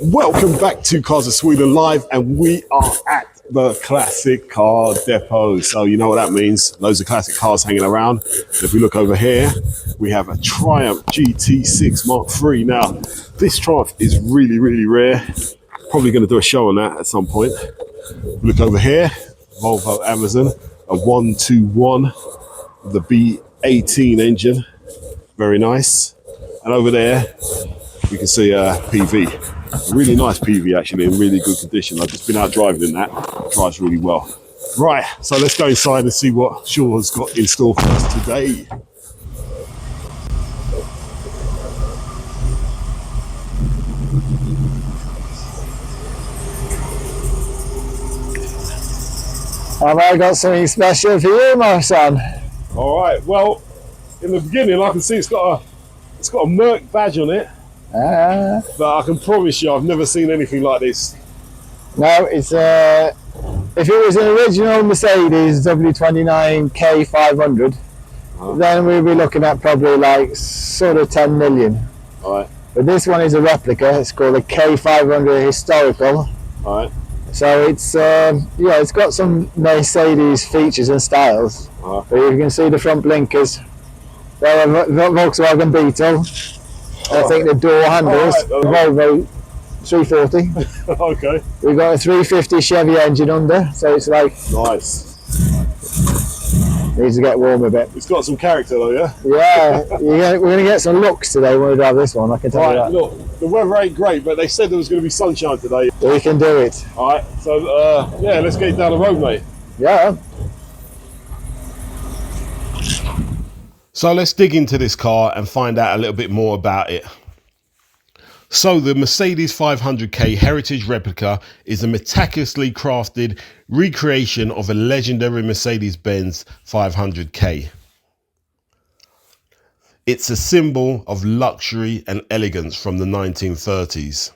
Welcome back to Cars of Sweden Live, and we are at the classic car depot. So you know what that means, loads of classic cars hanging around. If we look over here, we have a Triumph GT6 Mark III. Now, this Triumph is really rare. Probably going to do a show on that at some point. Look over here, Volvo Amazon, a 121, the B18 engine, very nice. And over there, we can see a PV. A really nice PV, actually, in really good condition. I've just been out driving in that. It drives really well. Right, so let's go inside and see what Sean has got in store for us today. Have I got something special for you, my son? All right, well, in the beginning, I can see it's got a Merc badge on it. But I can promise you, I've never seen anything like this. No, it's if it was an original Mercedes W29 K500, then we'd be looking at probably like sort of 10 million. All right. But this one is a replica. It's called a K500 historical. All right. So it's it's got some Mercedes features and styles. But you can see the front blinkers. They're a Volkswagen Beetle. I think the door handles, Volvo 340. Okay. We've got a 350 Chevy engine under, so it's like... Nice. Needs to get warm a bit. It's got some character though, yeah? Yeah, we're going to get some looks today when we drive this one, I can tell you that. Look, the weather ain't great, but they said there was going to be sunshine today. We can do it. All right, so yeah, let's get down the road, mate. Yeah. So let's dig into this car and find out a little bit more about it. So the Mercedes 500k Heritage Replica is a meticulously crafted recreation of a legendary Mercedes-Benz 500k. It's a symbol of luxury and elegance from the 1930s.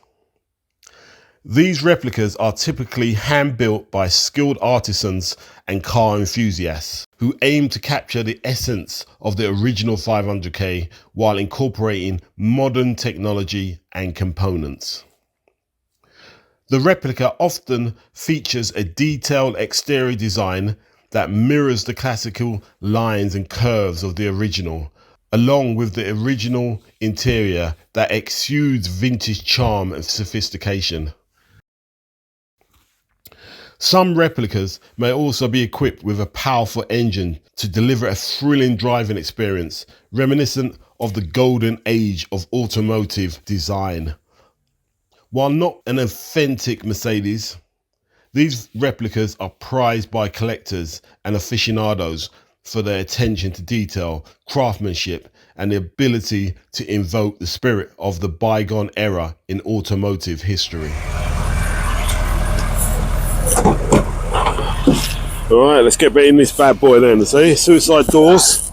These replicas are typically hand-built by skilled artisans and car enthusiasts who aim to capture the essence of the original 500k while incorporating modern technology and components. The replica often features a detailed exterior design that mirrors the classical lines and curves of the original, along with the original interior that exudes vintage charm and sophistication. Some replicas may also be equipped with a powerful engine to deliver a thrilling driving experience, reminiscent of the golden age of automotive design. While not an authentic Mercedes, these replicas are prized by collectors and aficionados for their attention to detail, craftsmanship, and the ability to invoke the spirit of the bygone era in automotive history. All right, let's get in this bad boy then. See, suicide doors.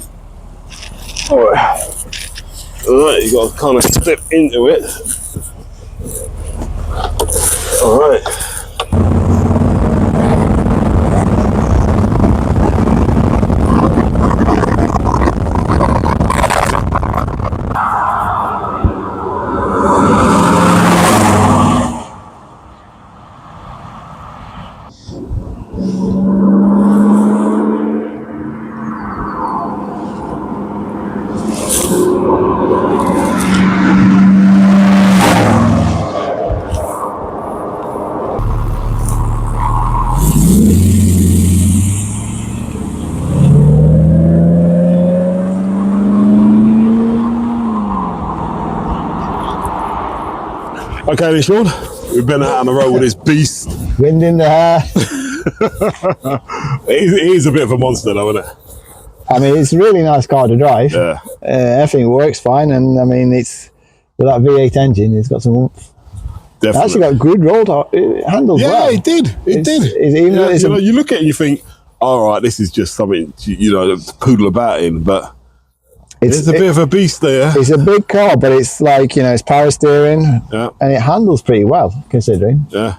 All right, you got to kind of step into it. All right. Okay then, Sean, we've been out on the road with this beast. Wind in the hair. It is a bit of a monster though, isn't it? I mean, it's a really nice car to drive. Yeah. Everything works fine, and I mean, it's with that V8 engine, it's got some oomph. Definitely. It actually got good roll. It handles well. Yeah, it did. It did. You look at it and you think, all right, this is just something, to poodle about in, but it's a bit of a beast there. It's a big car, but it's like, it's power steering, and it handles pretty well, considering. Yeah.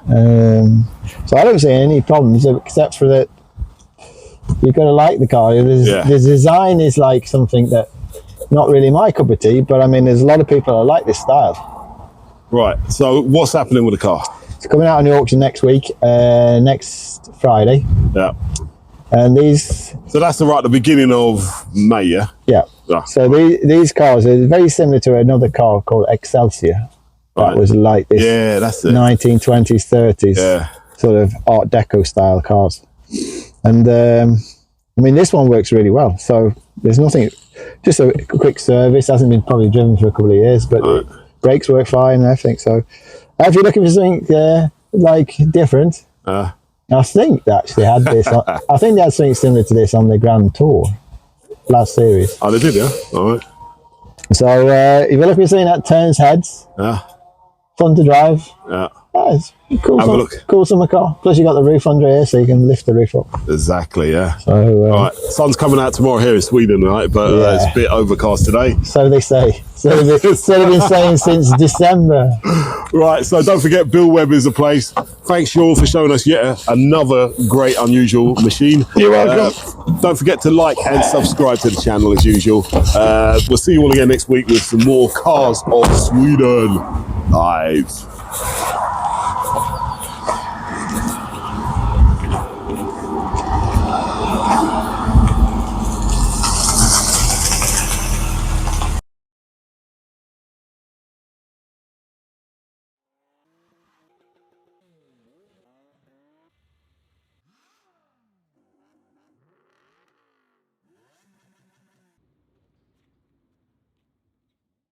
So I don't see any problems, except for that you've got to like the car. The design is like something that, not really my cup of tea, but I mean, there's a lot of people that like this style. Right. So what's happening with the car? It's coming out on the auction next week, next Friday. Yeah. And these... So that's the beginning of May, yeah? Yeah. So these cars are very similar to another car called Excelsior. That was like this. Yeah, that's it. 1920s, 30s. Yeah. Sort of Art Deco style cars. And I mean, this one works really well. So there's nothing, just a quick service. Hasn't been probably driven for a couple of years, but brakes work fine and everything. So if you're looking for something like different, I think they actually had this. I think they had something similar to this on the Grand Tour last series. Oh, they did, yeah? All right. So if you're looking for something that turns heads, fun to drive, it's cool. Have a look. Cool summer car. Plus you got the roof under here, so you can lift the roof up. Exactly, yeah. So all right, sun's coming out tomorrow here in Sweden, right? But it's a bit overcast today. So they say. So they've been saying since December. Right, so don't forget Bill Webb is the place. Thanks you all for showing us yet another great unusual machine. You're welcome. Don't forget to like and subscribe to the channel as usual. We'll see you all again next week with some more Cars of Sweden live.